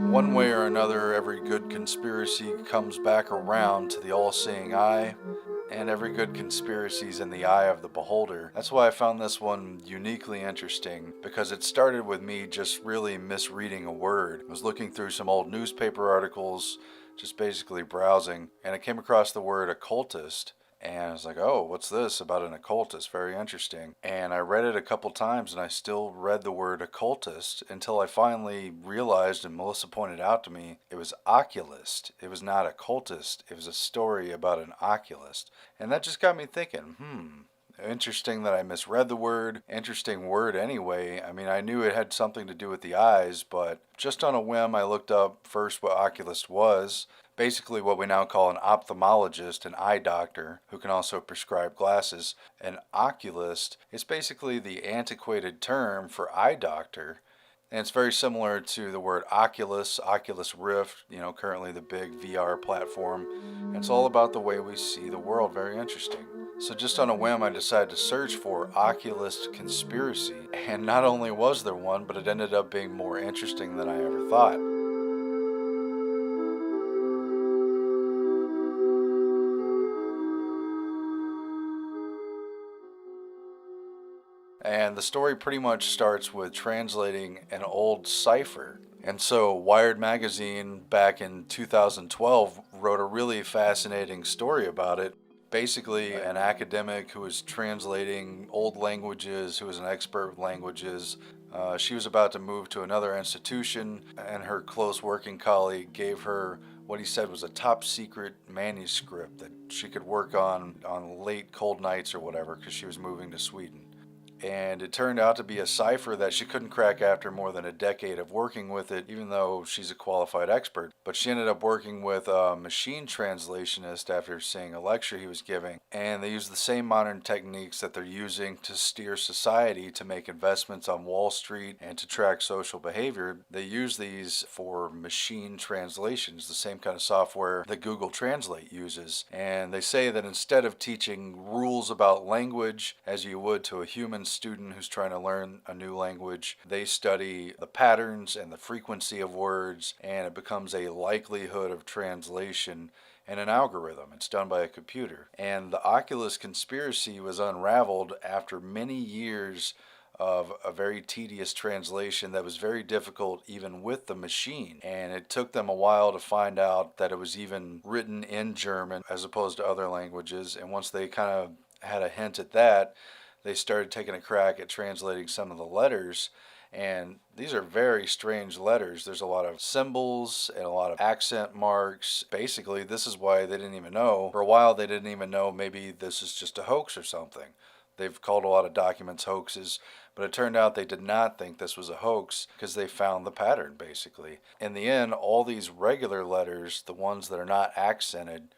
One way or another, every good conspiracy comes back around to the all-seeing eye, and every good conspiracy is in the eye of the beholder. That's why I found this one uniquely interesting, because it started with me just really misreading a word. I was looking through some old newspaper articles, just basically browsing, and I came across the word occultist. And I was like, oh, what's this about an occultist? Very interesting. And I read it a couple times and I still read the word occultist until I finally realized, and Melissa pointed out to me, it was oculist. It was not occultist. It was a story about an oculist. And that just got me thinking, interesting that I misread the word. Interesting word anyway. I mean, I knew it had something to do with the eyes, but just on a whim, I looked up first what oculist was. Basically, what we now call an ophthalmologist, an eye doctor, who can also prescribe glasses. An oculist is basically the antiquated term for eye doctor. And it's very similar to the word Oculus, Oculus Rift, currently the big VR platform. And it's all about the way we see the world. Very interesting. So just on a whim, I decided to search for Oculist conspiracy. And not only was there one, but it ended up being more interesting than I ever thought. And the story pretty much starts with translating an old cipher. And so Wired Magazine back in 2012 wrote a really fascinating story about it. Basically, an academic who was translating old languages, who was an expert with languages, she was about to move to another institution, and her close working colleague gave her what he said was a top secret manuscript that she could work on late cold nights or whatever, because she was moving to Sweden. And it turned out to be a cipher that she couldn't crack after more than a decade of working with it, even though she's a qualified expert. But she ended up working with a machine translationist after seeing a lecture he was giving. And they use the same modern techniques that they're using to steer society, to make investments on Wall Street, and to track social behavior. They use these for machine translations, the same kind of software that Google Translate uses. And they say that instead of teaching rules about language as you would to a human student who's trying to learn a new language, they study the patterns and the frequency of words, and it becomes a likelihood of translation and an algorithm. It's done by a computer. And the Oculus conspiracy was unraveled after many years of a very tedious translation that was very difficult even with the machine. And it took them a while to find out that it was even written in German as opposed to other languages. And once they kind of had a hint at that, they started taking a crack at translating some of the letters. And these are very strange letters. There's a lot of symbols and a lot of accent marks. Basically, this is why they didn't even know. For a while, they didn't even know maybe this is just a hoax or something. They've called a lot of documents hoaxes, but it turned out they did not think this was a hoax because they found the pattern, basically. In the end, all these regular letters, the ones that are not accented,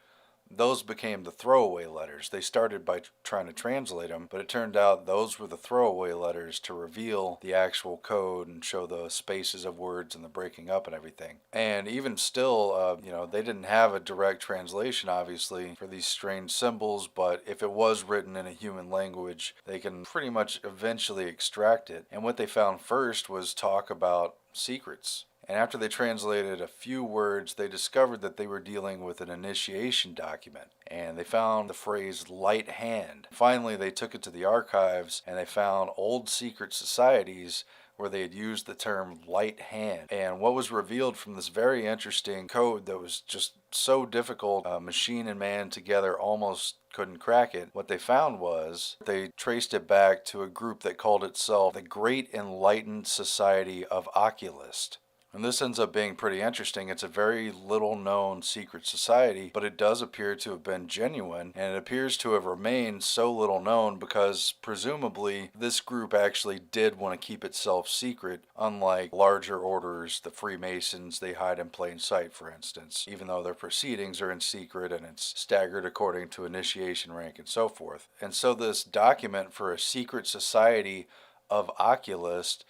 those became the throwaway letters. They started by trying to translate them, but it turned out those were the throwaway letters to reveal the actual code and show the spaces of words and the breaking up and everything. And even still, they didn't have a direct translation, obviously, for these strange symbols, but if it was written in a human language, they can pretty much eventually extract it. And what they found first was talk about secrets. And after they translated a few words, they discovered that they were dealing with an initiation document. And they found the phrase light hand. Finally, they took it to the archives and they found old secret societies where they had used the term light hand. And what was revealed from this very interesting code that was just so difficult, machine and man together almost couldn't crack it. What they found was they traced it back to a group that called itself the Great Enlightened Society of Oculists. And this ends up being pretty interesting. It's a very little known secret society, but it does appear to have been genuine, and it appears to have remained so little known because presumably this group actually did want to keep itself secret, unlike larger orders, the Freemasons. They hide in plain sight, for instance, even though their proceedings are in secret and it's staggered according to initiation rank and so forth. And so this document for a secret society of oculists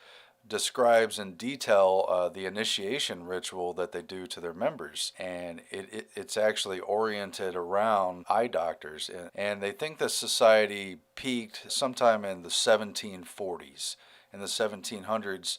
describes in detail the initiation ritual that they do to their members, and it's actually oriented around eye doctors, and they think the society peaked sometime in the 1740s. In the 1700s,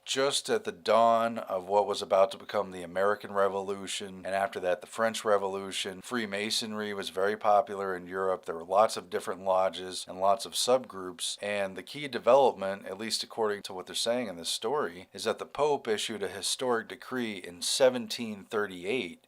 just at the dawn of what was about to become the American Revolution, and after that, the French Revolution, Freemasonry was very popular in Europe. There were lots of different lodges and lots of subgroups, and the key development, at least according to what they're saying in this story, is that the Pope issued a historic decree in 1738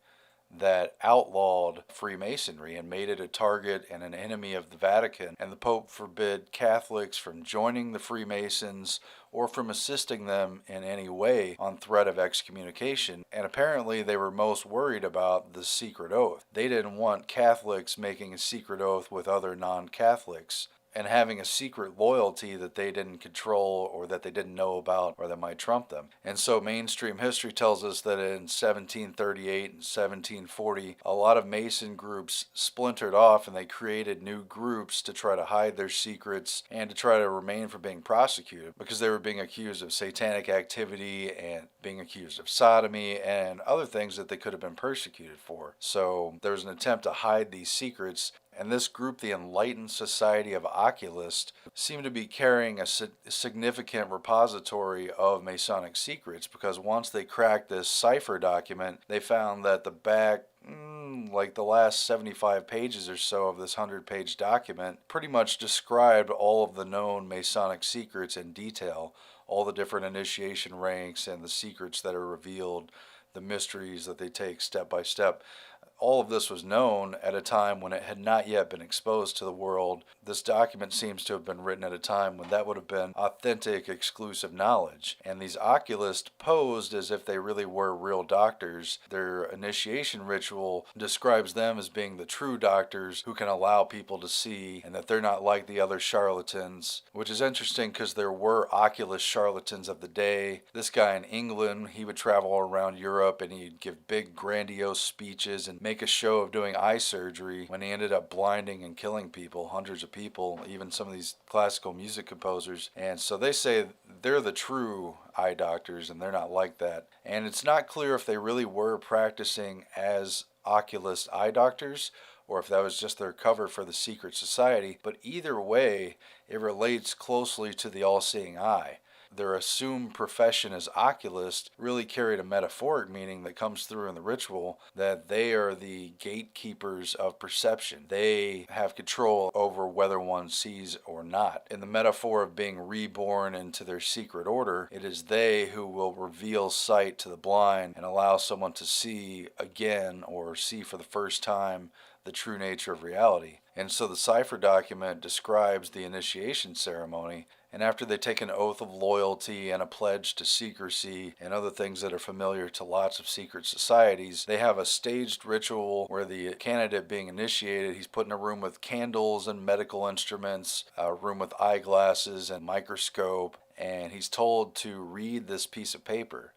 that outlawed Freemasonry and made it a target and an enemy of the Vatican. And the Pope forbid Catholics from joining the Freemasons or from assisting them in any way on threat of excommunication. And apparently they were most worried about the secret oath. They didn't want Catholics making a secret oath with other non-Catholics and having a secret loyalty that they didn't control or that they didn't know about or that might trump them. And so mainstream history tells us that in 1738 and 1740, a lot of Mason groups splintered off and they created new groups to try to hide their secrets and to try to remain from being prosecuted because they were being accused of satanic activity and being accused of sodomy and other things that they could have been persecuted for. So there was an attempt to hide these secrets. And this group, the Enlightened Society of Oculists, seemed to be carrying a significant repository of Masonic secrets because once they cracked this cipher document, they found that the back, like the last 75 pages or so of this 100-page document, pretty much described all of the known Masonic secrets in detail, all the different initiation ranks and the secrets that are revealed, the mysteries that they take step by step. All of this was known at a time when it had not yet been exposed to the world. This document seems to have been written at a time when that would have been authentic, exclusive knowledge. And these oculists posed as if they really were real doctors. Their initiation ritual describes them as being the true doctors who can allow people to see and that they're not like the other charlatans, which is interesting because there were oculist charlatans of the day. This guy in England, he would travel around Europe and he'd give big grandiose speeches and make a show of doing eye surgery when he ended up blinding and killing people, hundreds of people, even some of these classical music composers. And so they say they're the true eye doctors and they're not like that. And it's not clear if they really were practicing as oculist eye doctors or if that was just their cover for the secret society. But either way, it relates closely to the all-seeing eye. Their assumed profession as oculist really carried a metaphoric meaning that comes through in the ritual, that they are the gatekeepers of perception. They have control over whether one sees or not. In the metaphor of being reborn into their secret order, it is they who will reveal sight to the blind and allow someone to see again or see for the first time the true nature of reality. And so the cipher document describes the initiation ceremony, and after they take an oath of loyalty and a pledge to secrecy and other things that are familiar to lots of secret societies, they have a staged ritual where the candidate being initiated, he's put in a room with candles and medical instruments, a room with eyeglasses and microscope, and he's told to read this piece of paper.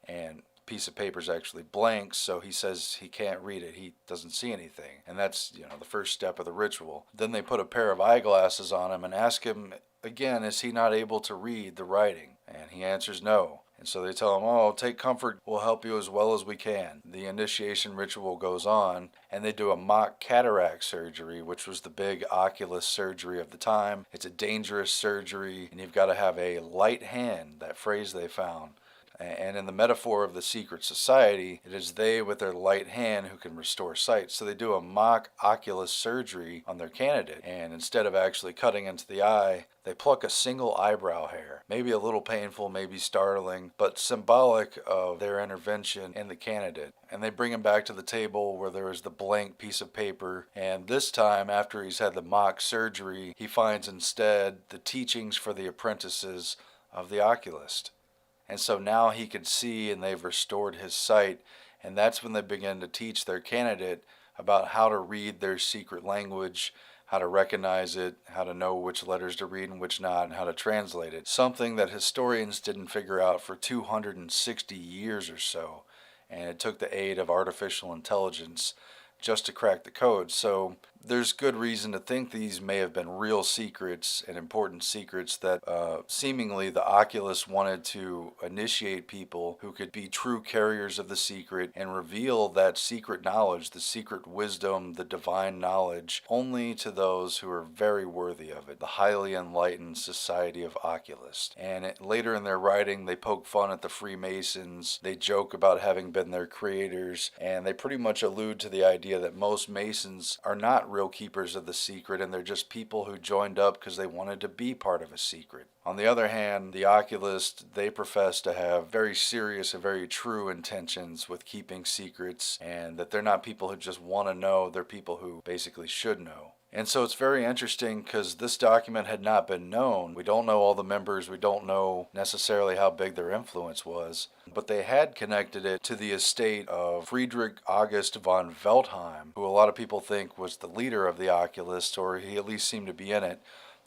And piece of paper is actually blank, so he says he can't read it. He doesn't see anything. And that's, the first step of the ritual. Then they put a pair of eyeglasses on him and ask him again, is he not able to read the writing? And he answers no. And so they tell him, oh, take comfort, we'll help you as well as we can. The initiation ritual goes on, and they do a mock cataract surgery, which was the big oculist surgery of the time. It's a dangerous surgery, and you've got to have a light hand, that phrase they found. And in the metaphor of the secret society, it is they with their light hand who can restore sight. So they do a mock oculist surgery on their candidate. And instead of actually cutting into the eye, they pluck a single eyebrow hair. Maybe a little painful, maybe startling, but symbolic of their intervention in the candidate. And they bring him back to the table where there is the blank piece of paper. And this time, after he's had the mock surgery, he finds instead the teachings for the apprentices of the oculist. And so now he can see and they've restored his sight. And that's when they begin to teach their candidate about how to read their secret language, how to recognize it, how to know which letters to read and which not, and how to translate it. Something that historians didn't figure out for 260 years or so. And it took the aid of artificial intelligence just to crack the code. So there's good reason to think these may have been real secrets and important secrets that seemingly the Oculus wanted to initiate people who could be true carriers of the secret and reveal that secret knowledge, the secret wisdom, the divine knowledge, only to those who are very worthy of it, the highly enlightened Society of Oculists. And later in their writing, they poke fun at the Freemasons, they joke about having been their creators, and they pretty much allude to the idea that most Masons are not real keepers of the secret, and they're just people who joined up because they wanted to be part of a secret. On the other hand, the Oculists, they profess to have very serious and very true intentions with keeping secrets, and that they're not people who just want to know, they're people who basically should know. And so it's very interesting because this document had not been known. We don't know all the members, we don't know necessarily how big their influence was, but they had connected it to the estate of Friedrich August von Veltheim, who a lot of people think was the leader of the Oculists, or he at least seemed to be in it.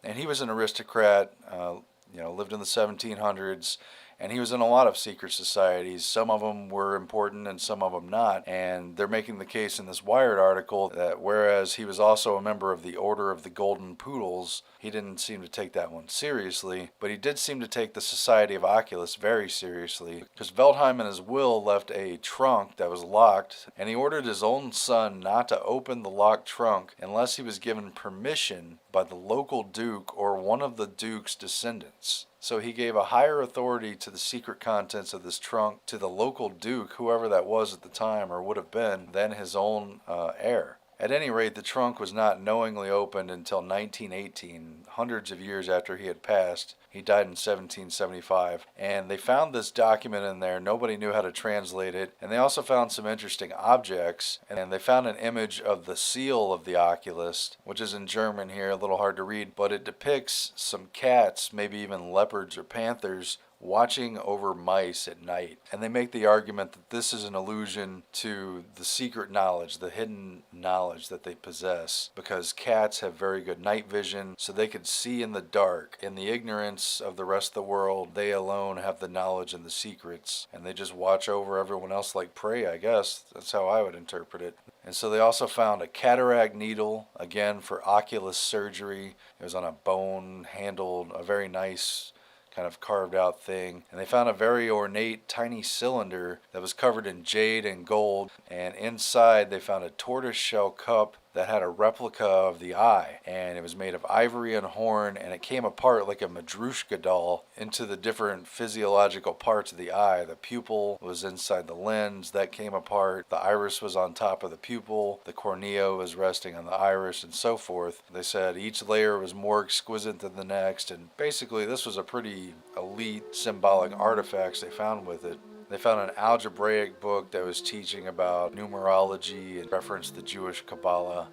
And he was an aristocrat, lived in the 1700s, and he was in a lot of secret societies. Some of them were important and some of them not. And they're making the case in this Wired article that whereas he was also a member of the Order of the Golden Poodles, he didn't seem to take that one seriously, but he did seem to take the Society of Oculists very seriously, because Veltheim in his will left a trunk that was locked, and he ordered his own son not to open the locked trunk unless he was given permission by the local duke or one of the duke's descendants. So he gave a higher authority to the secret contents of this trunk to the local duke, whoever that was at the time or would have been, than his own heir. At any rate, the trunk was not knowingly opened until 1918, hundreds of years after he had passed. He died in 1775, and they found this document in there. Nobody knew how to translate it, and they also found some interesting objects, and they found an image of the seal of the Oculist, which is in German here, a little hard to read, but it depicts some cats, maybe even leopards or panthers, watching over mice at night. And they make the argument that this is an allusion to the secret knowledge, the hidden knowledge that they possess, because cats have very good night vision, so they could see in the dark. In the ignorance of the rest of the world, they alone have the knowledge and the secrets, and they just watch over everyone else like prey, I guess. That's how I would interpret it. And so they also found a cataract needle, again for oculus surgery. It was on a bone handled, a very nice kind of carved out thing. And they found a very ornate tiny cylinder that was covered in jade and gold, and inside they found a tortoiseshell cup that had a replica of the eye, and it was made of ivory and horn, and it came apart like a Madrushka doll into the different physiological parts of the eye. The pupil was inside the lens, that came apart. The iris was on top of the pupil, the cornea was resting on the iris, and so forth. They said each layer was more exquisite than the next, and basically this was a pretty elite symbolic artifacts they found with it. They found an algebraic book that was teaching about numerology and referenced the Jewish Kabbalah.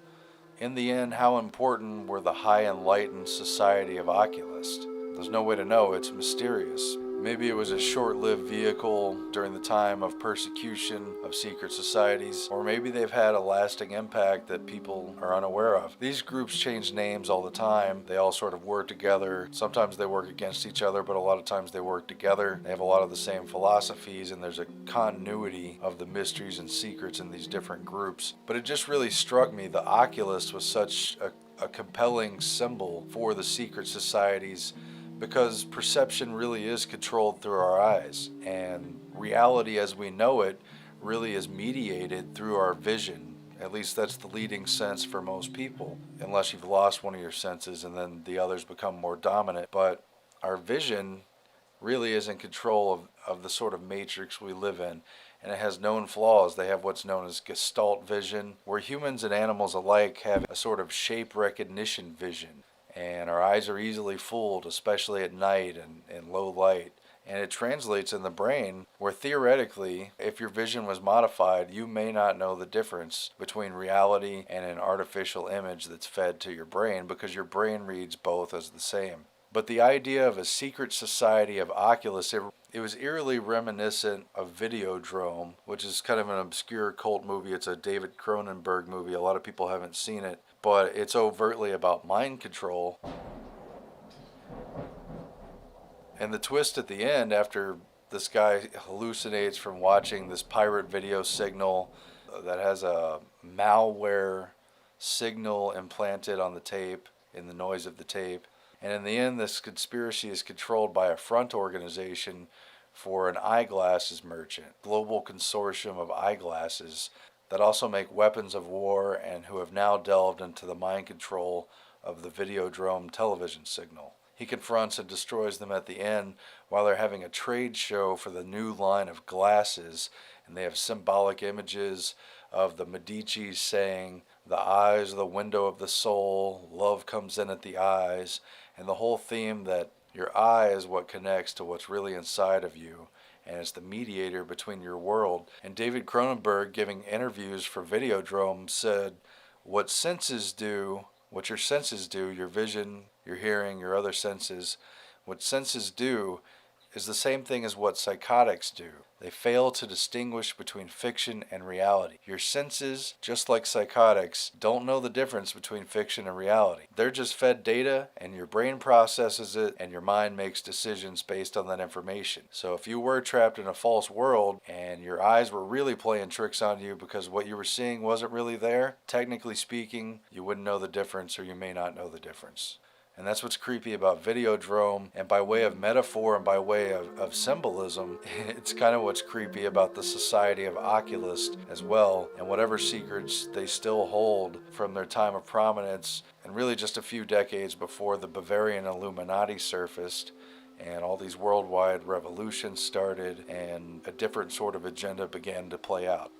In the end, how important were the high enlightened Society of Oculists? There's no way to know, it's mysterious. Maybe it was a short-lived vehicle during the time of persecution of secret societies, or maybe they've had a lasting impact that people are unaware of. These groups change names all the time. They all sort of work together. Sometimes they work against each other, but a lot of times they work together. They have a lot of the same philosophies, and there's a continuity of the mysteries and secrets in these different groups. But it just really struck me, the Oculist was such a compelling symbol for the secret societies, because perception really is controlled through our eyes, and reality as we know it really is mediated through our vision. At least that's the leading sense for most people, unless you've lost one of your senses and then the others become more dominant. But our vision really is in control of the sort of matrix we live in, and it has known flaws. They have what's known as Gestalt vision, where humans and animals alike have a sort of shape recognition vision. And our eyes are easily fooled, especially at night and in low light. And it translates in the brain, where theoretically, if your vision was modified, you may not know the difference between reality and an artificial image that's fed to your brain, because your brain reads both as the same. But the idea of a secret society of Oculus, it was eerily reminiscent of Videodrome, which is kind of an obscure cult movie. It's a David Cronenberg movie. A lot of people haven't seen it, but it's overtly about mind control. And the twist at the end, after this guy hallucinates from watching this pirate video signal that has a malware signal implanted on the tape in the noise of the tape. And in the end, this conspiracy is controlled by a front organization for an eyeglasses merchant, global consortium of eyeglasses that also make weapons of war and who have now delved into the mind control of the Videodrome television signal. He confronts and destroys them at the end while they're having a trade show for the new line of glasses, and they have symbolic images of the Medicis saying, "The eyes are the window of the soul, love comes in at the eyes," and the whole theme that your eye is what connects to what's really inside of you, and it's the mediator between your world. And David Cronenberg, giving interviews for Videodrome, said, what your senses do, your vision, your hearing, your other senses, what senses do is the same thing as what psychotics do. They fail to distinguish between fiction and reality. Your senses, just like psychotics, don't know the difference between fiction and reality. They're just fed data, and your brain processes it, and your mind makes decisions based on that information. So if you were trapped in a false world, and your eyes were really playing tricks on you because what you were seeing wasn't really there, technically speaking, you wouldn't know the difference, or you may not know the difference. And that's what's creepy about Videodrome, and by way of metaphor and by way of symbolism, it's kind of what's creepy about the Society of Oculists as well, and whatever secrets they still hold from their time of prominence, and really just a few decades before the Bavarian Illuminati surfaced, and all these worldwide revolutions started, and a different sort of agenda began to play out.